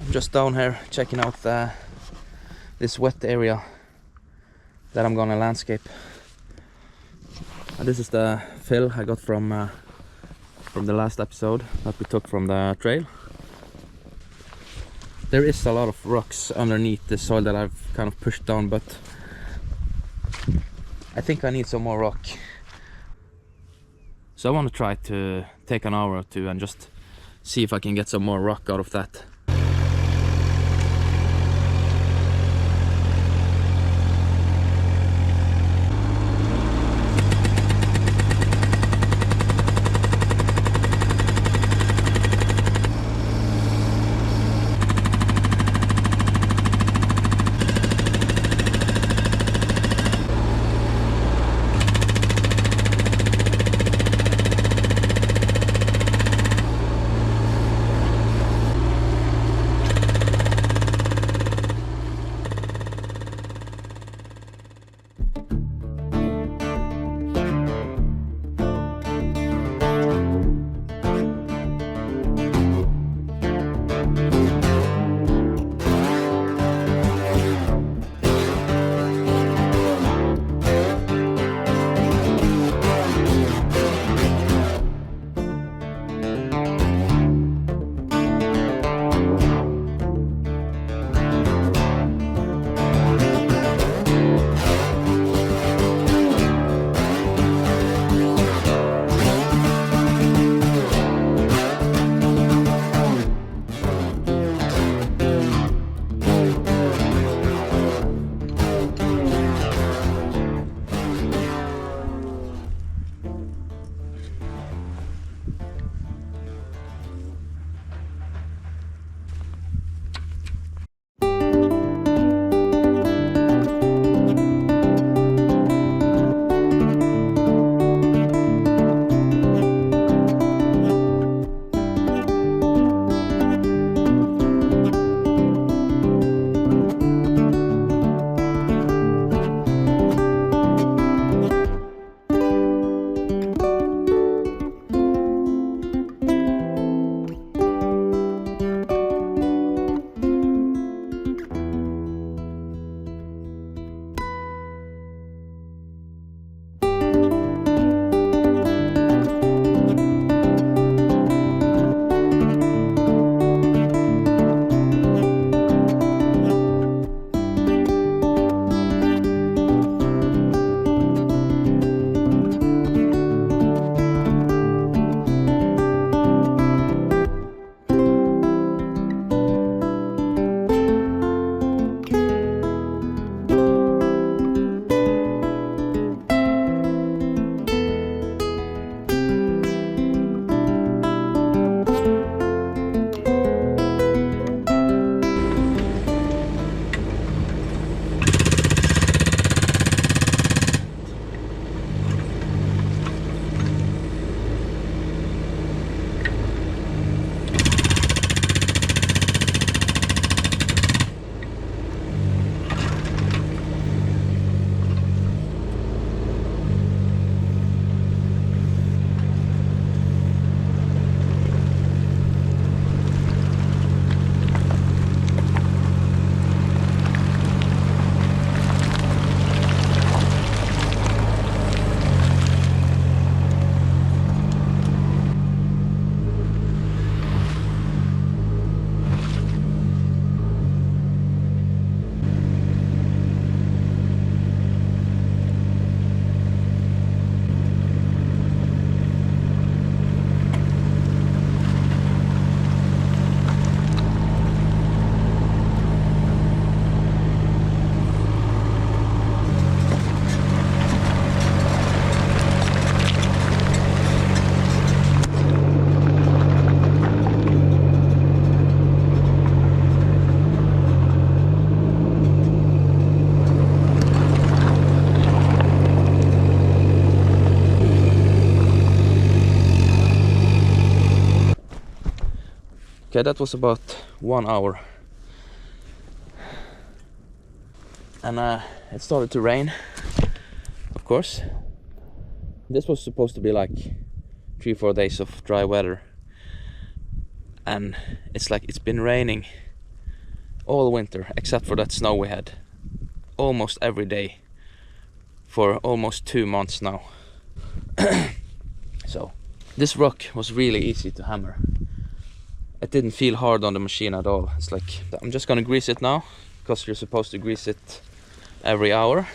I'm just down here checking out this wet area that I'm gonna landscape. And this is the fill I got from the last episode that we took from the trail. There is a lot of rocks underneath the soil that I've kind of pushed down, but I think I need some more rock. So I want to try to take an hour or two and just see if I can get some more rock out of that. Okay, that was about 1 hour. And it started to rain, of course. This was supposed to be like 3-4 days of dry weather. And it's like it's been raining all winter, except for that snow we had almost every day for almost 2 months now. So this rock was really easy to hammer. It didn't feel hard on the machine at all. It's like, I'm just gonna grease it now, because you're supposed to grease it every hour.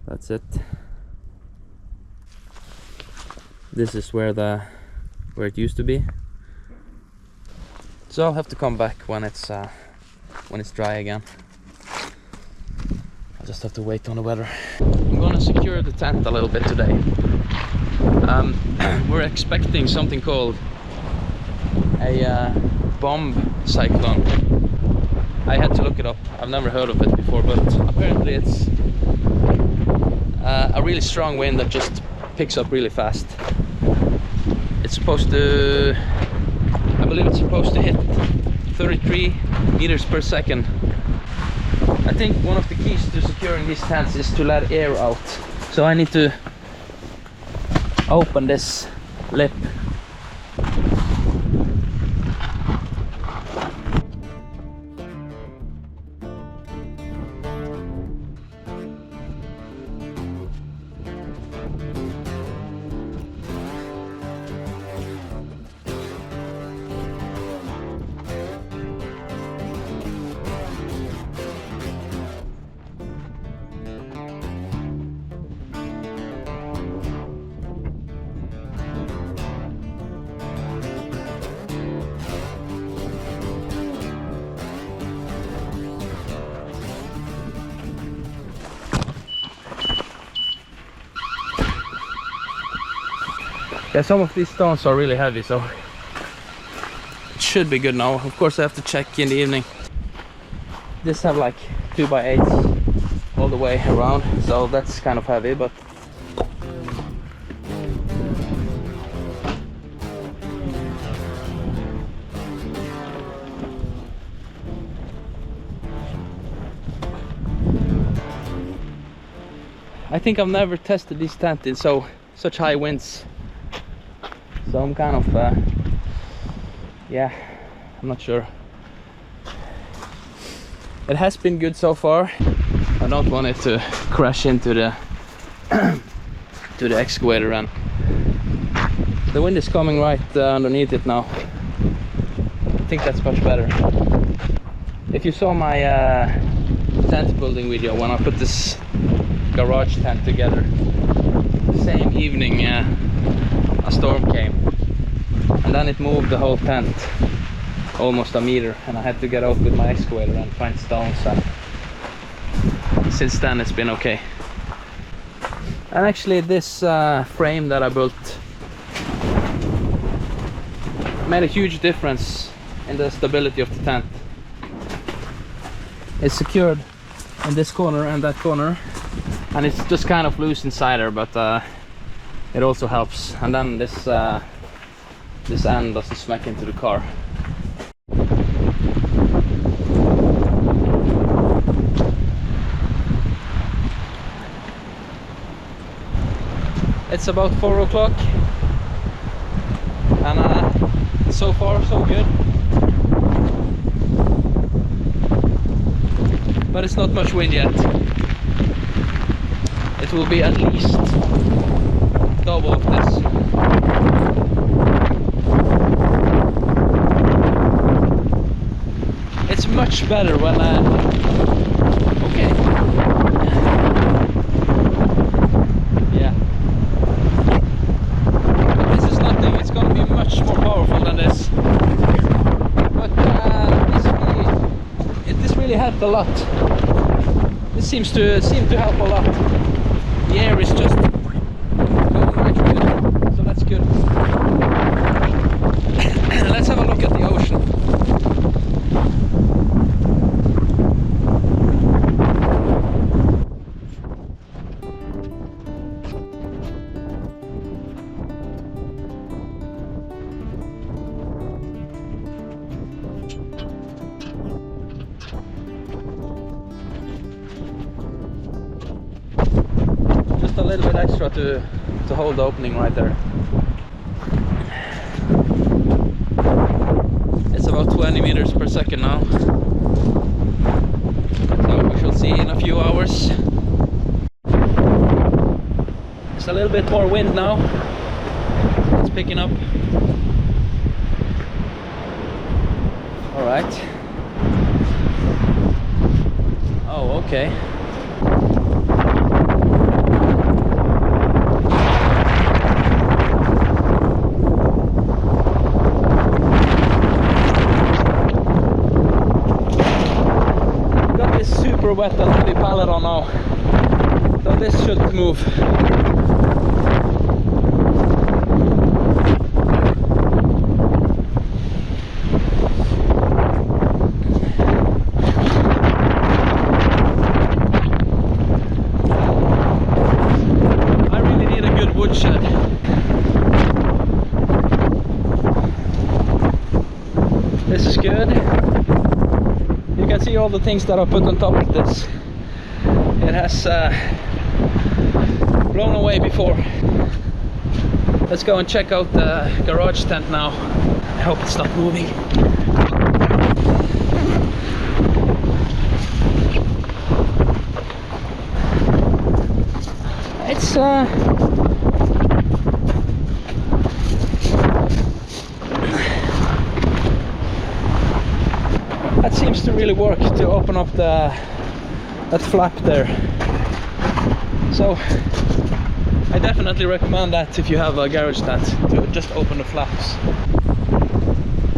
That's it. This is where it used to be. So I'll have to come back when it's dry again. I'll just have to wait on the weather. I'm gonna secure the tent a little bit today. We're expecting something called a bomb cyclone. I had to look it up. I've never heard of it before, but apparently it's a really strong wind that just picks up really fast. It's supposed to, I believe it's supposed to hit 33 meters per second. I think one of the keys to securing these tents is to let air out. So I need to open this lip. Yeah, some of these stones are really heavy, so it should be good now. Of course I have to check in the evening. This have like 2x8s all the way around, so that's kind of heavy, but I think I've never tested this tent in such high winds. So I'm kind of, yeah, I'm not sure. It has been good so far. I don't want it to crash into the to the excavator, and the wind is coming right underneath it now. I think that's much better. If you saw my tent building video when I put this garage tent together, the same evening a storm came, and then it moved the whole tent almost a meter, and I had to get out with my excavator and find stones, and since then it's been okay. And actually this frame that I built made a huge difference in the stability of the tent. It's secured in this corner and that corner, and it's just kind of loose inside there, but it also helps. And then this end doesn't smack into the car. It's about 4 o'clock, and so far so good. But it's not much wind yet. It will be at least double of this. It's much better when okay. Yeah. But this is nothing. It's gonna be much more powerful than this. But this really helped a lot. This seems to help a lot. The air is just going right through it, so that's good. Let's have a look at the ocean. A little bit extra to hold the opening right there. It's about 20 meters per second now, so we shall see in a few hours. It's a little bit more wind now. It's picking up. All right. Oh, okay. wet and heavy pallet on now, so this should move. I really need a good wood shed. This is good. You can see all the things that I put on top of this. It has blown away before. Let's go and check out the garage tent now. I hope it's not moving. It's that seems to really work to open up that flap there. So I definitely recommend that if you have a garage tent, to just open the flaps.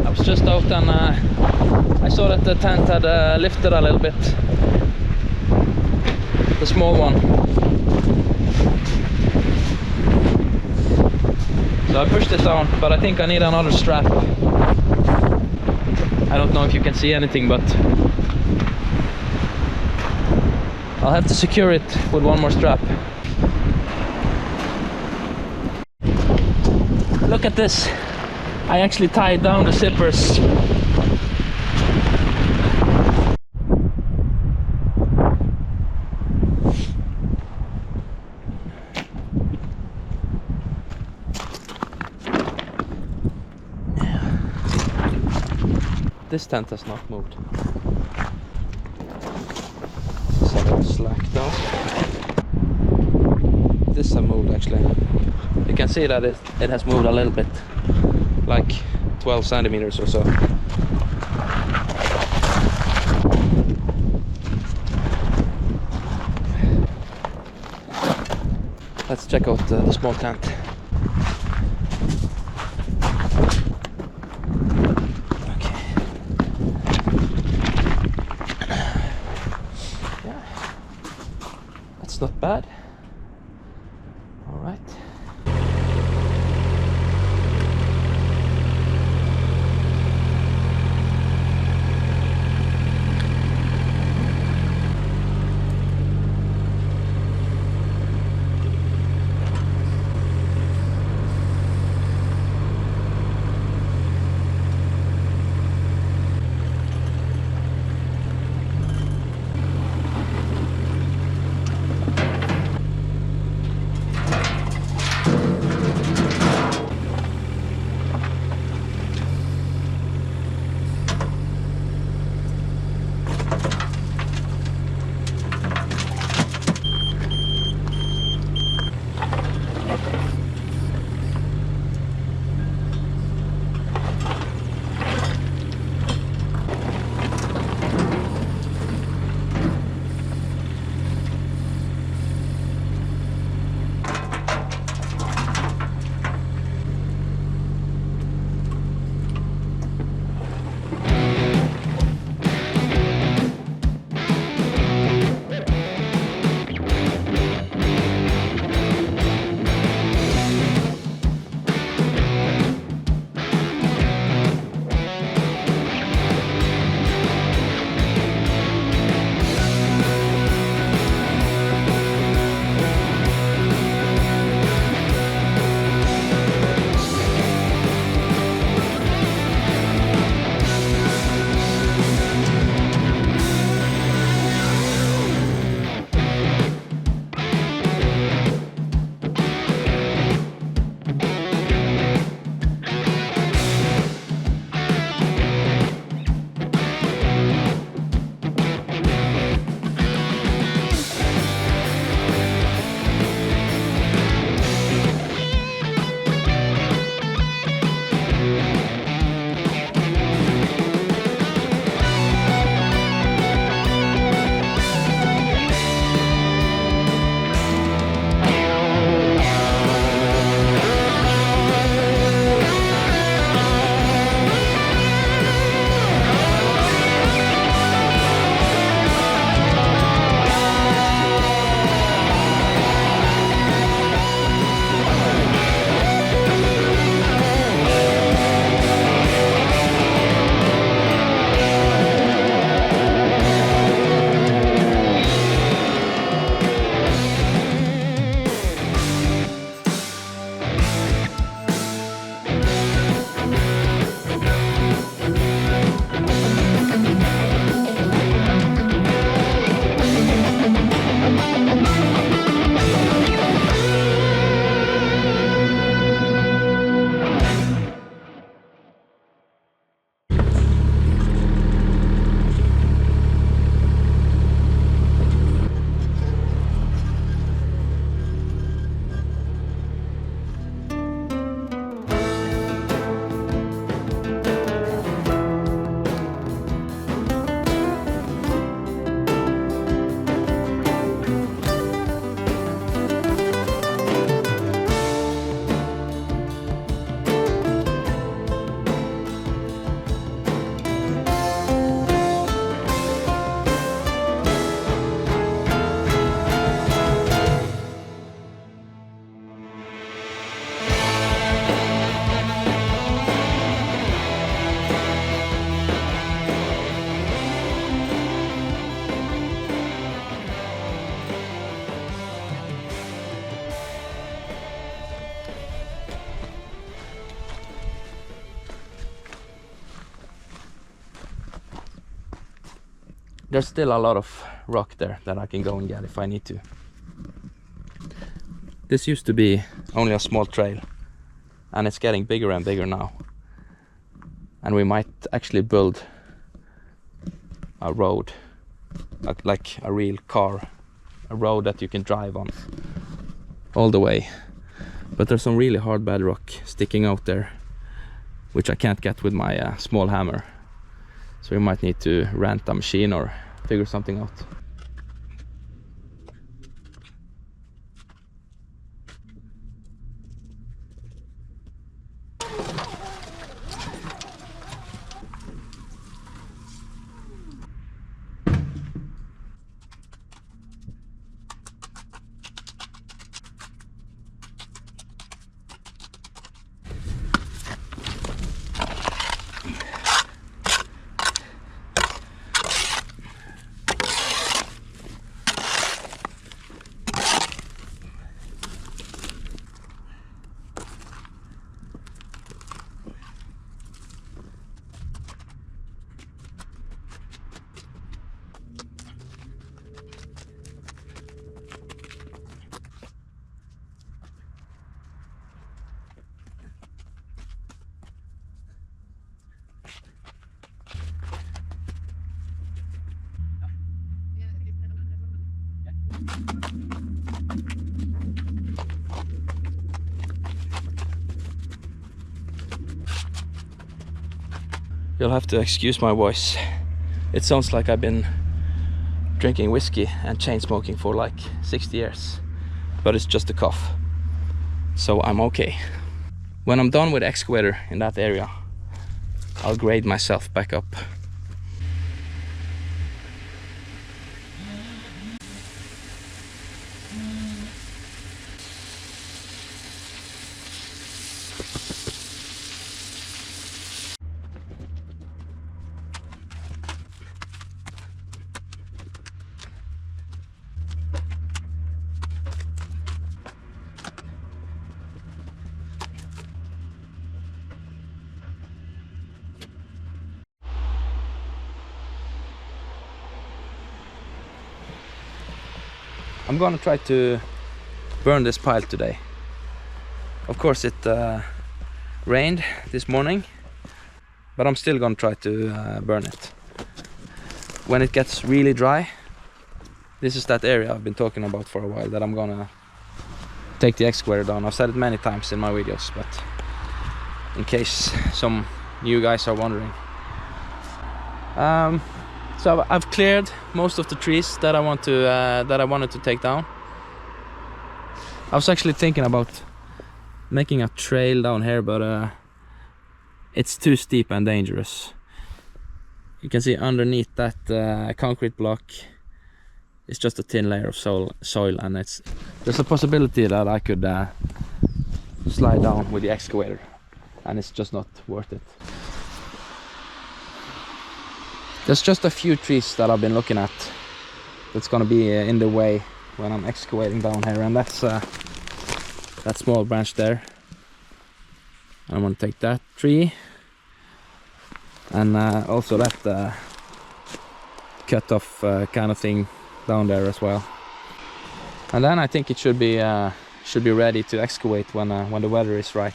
I was just out and I saw that the tent had lifted a little bit, the small one. So I pushed it down, but I think I need another strap. I don't know if you can see anything, but I'll have to secure it with one more strap. Look at this. I actually tied down the zippers. This tent has not moved. This has got slack down. This has moved actually. You can see that it has moved a little bit, like 12 centimeters or so. Let's check out the small tent. Not bad. All right. there's still a lot of rock there that I can go and get if I need to. This used to be only a small trail, and it's getting bigger and bigger now. And we might actually build a road, like a real car, a road that you can drive on all the way. But there's some really hard bedrock sticking out there, which I can't get with my small hammer. So we might need to rent a machine or figure something out. You'll have to excuse my voice. It sounds like I've been drinking whiskey and chain smoking for like 60 years, but it's just a cough, so I'm okay. When I'm done with the excavator in that area, I'll grade myself back up. I'm gonna try to burn this pile today. Of course it rained this morning, but I'm still gonna try to burn it. When it gets really dry, this is that area I've been talking about for a while that I'm gonna take the excavator down. I've said it many times in my videos, but in case some new guys are wondering. So I've cleared most of the trees that I wanted to take down. I was actually thinking about making a trail down here, but it's too steep and dangerous. You can see underneath that concrete block is just a thin layer of soil, and there's a possibility that I could slide down with the excavator, and it's just not worth it. There's just a few trees that I've been looking at that's gonna be in the way when I'm excavating down here, and that's that small branch there. I'm gonna take that tree, and also that cut off kind of thing down there as well. And then I think it should be ready to excavate when the weather is right.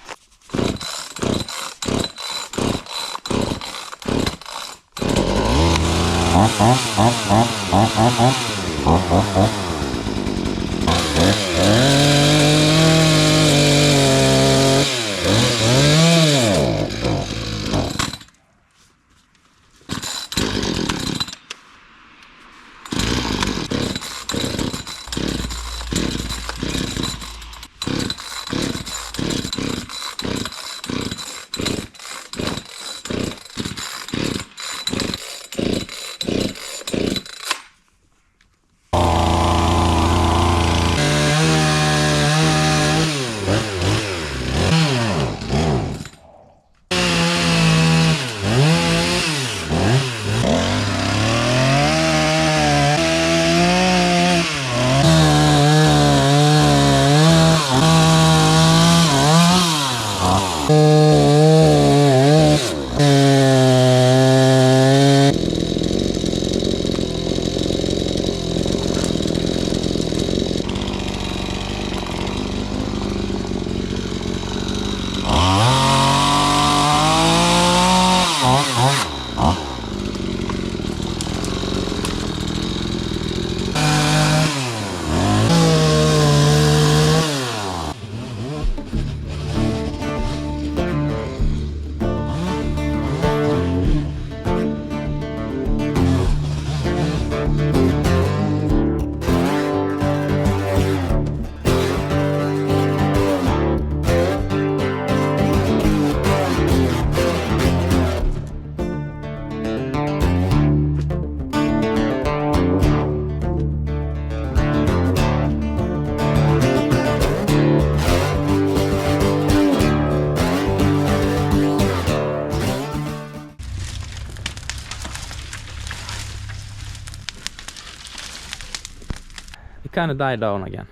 kind of died down again.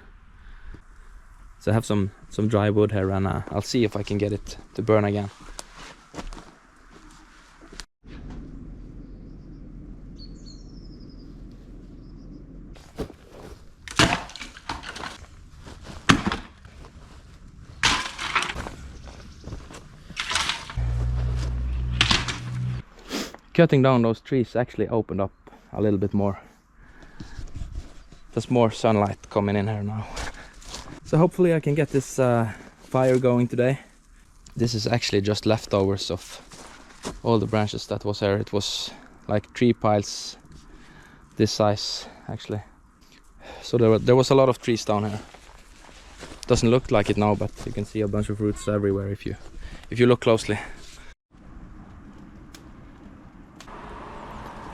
So I have some dry wood here, and I'll see if I can get it to burn again. Cutting down those trees actually opened up a little bit more. There's more sunlight coming in here now. So hopefully I can get this fire going today. This is actually just leftovers of all the branches that was there. It was like tree piles this size actually. So there was a lot of trees down here. Doesn't look like it now, but you can see a bunch of roots everywhere if you look closely.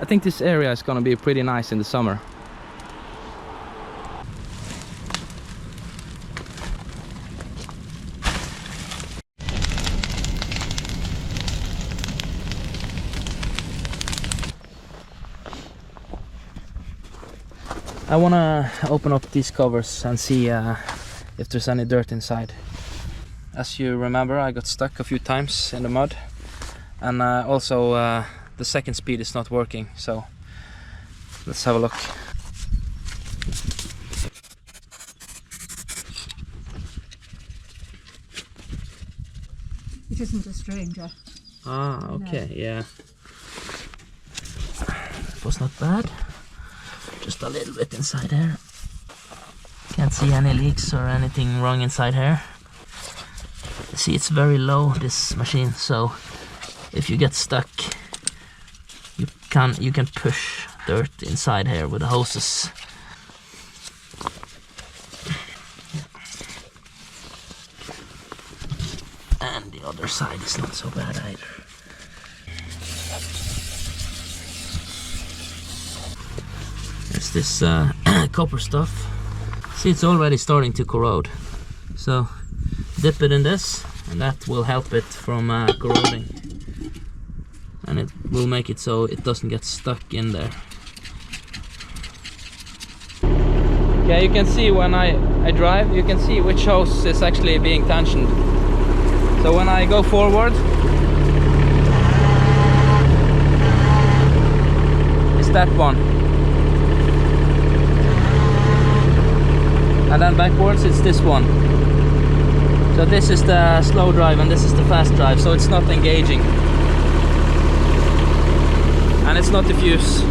I think this area is gonna be pretty nice in the summer. I wanna open up these covers and see if there's any dirt inside. As you remember, I got stuck a few times in the mud, and also the second speed is not working, so let's have a look. It isn't a stranger. Ah, okay, No. yeah. It was not bad. Just a little bit inside here. Can't see any leaks or anything wrong inside here. See, it's very low, this machine, so if you get stuck, you can push dirt inside here with the hoses. And the other side is not so bad either. There's this copper stuff. See, it's already starting to corrode. So dip it in this, and that will help it from corroding. And it will make it so it doesn't get stuck in there. Okay, you can see when I drive, you can see which hose is actually being tensioned. So when I go forward, it's that one. And then backwards it's this one. So this is the slow drive and this is the fast drive, so it's not engaging. And it's not diffuse.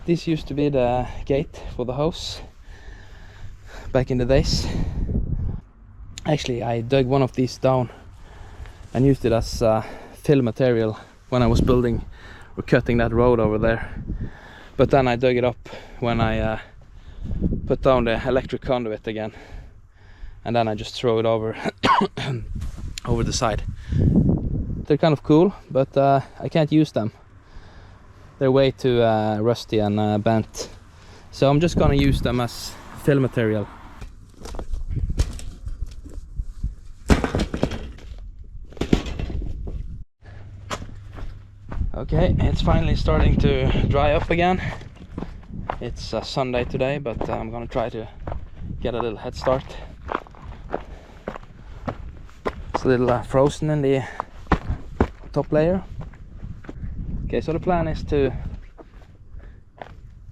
This used to be the gate for the house back in the days. Actually, I dug one of these down and used it as fill material when I was building or cutting that road over there. But then I dug it up when I put down the electric conduit again, and then I just throw it over over the side. They're kind of cool, but I can't use them. They're way too rusty and bent, so I'm just gonna use them as fill material. Okay, it's finally starting to dry up again. It's a Sunday today, but I'm gonna try to get a little head start. It's a little frozen in the top layer. Okay, so the plan is to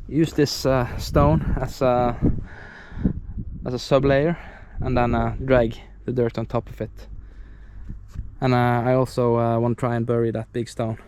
use this stone as a sub layer, and then drag the dirt on top of it. And I also want to try and bury that big stone.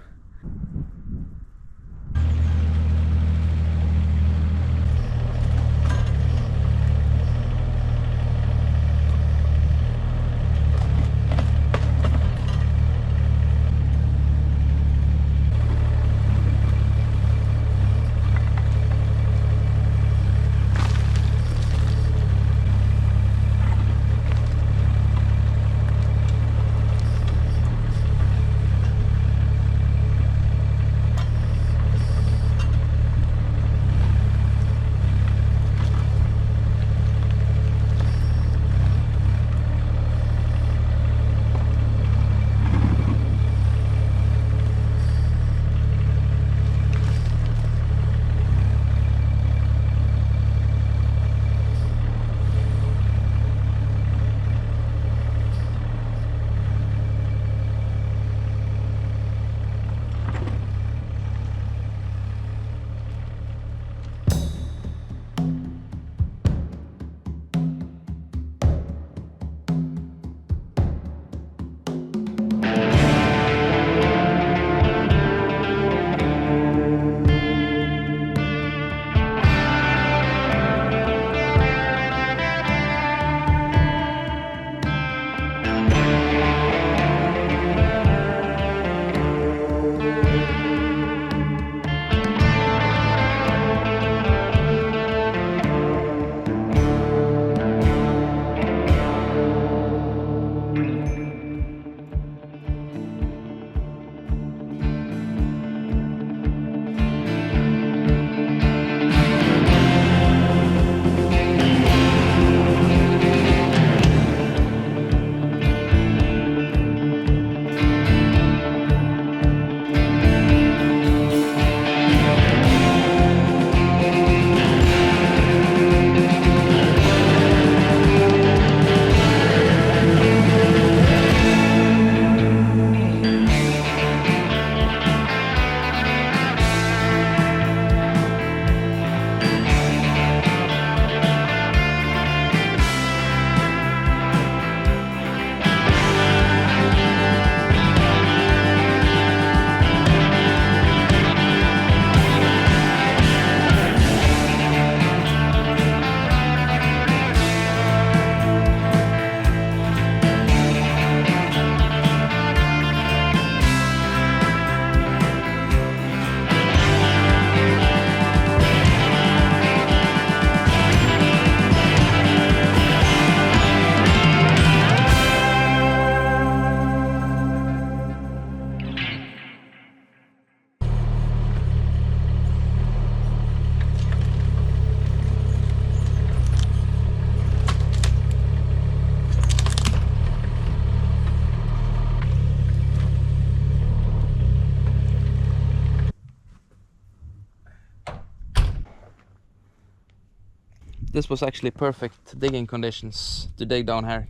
this was actually perfect digging conditions to dig down here,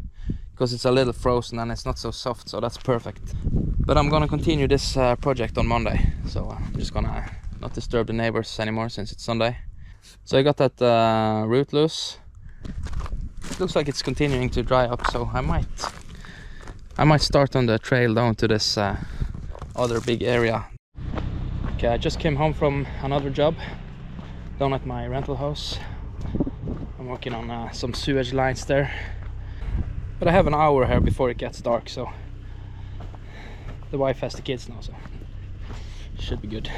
because it's a little frozen and it's not so soft, so that's perfect. But I'm gonna continue this project on Monday, so I'm just gonna not disturb the neighbors anymore since it's Sunday. So I got that root loose. It looks like it's continuing to dry up, so I might start on the trail down to this other big area. Okay, I just came home from another job down at my rental house. I'm working on some sewage lines there, but I have an hour here before it gets dark, so the wife has the kids now, so should be good.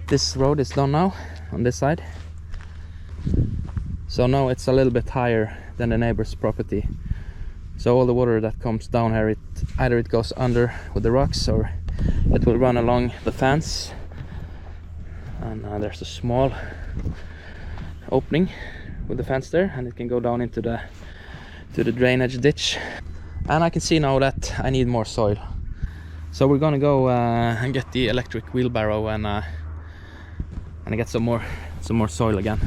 This road is done now on this side. So now it's a little bit higher than the neighbor's property. So all the water that comes down here, either it goes under with the rocks or it will run along the fence. And there's a small opening with the fence there, and it can go down into the drainage ditch. And I can see now that I need more soil. So we're gonna go and get the electric wheelbarrow and get some more soil again.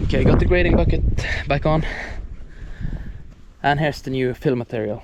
Okay, got the grading bucket back on, and here's the new fill material.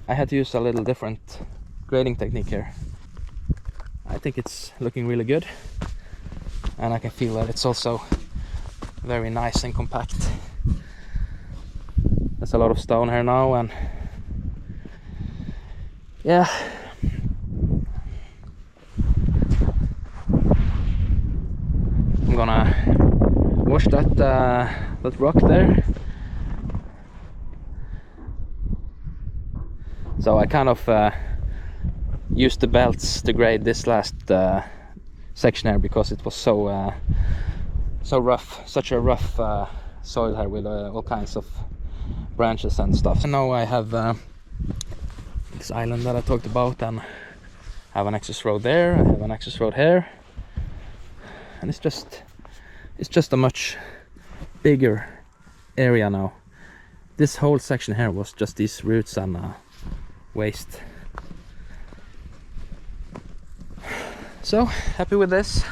I had to use a little different grading technique here. I think it's looking really good, and I can feel that it's also very nice and compact. There's a lot of stone here now, and yeah, I'm gonna wash that rock there. So I kind of used the belts to grade this last section here because it was so rough, such a rough soil here with all kinds of branches and stuff. And now I have this island that I talked about, and I have an access road there, I have an access road here, and it's just a much bigger area now. This whole section here was just these roots and waste. So happy with this.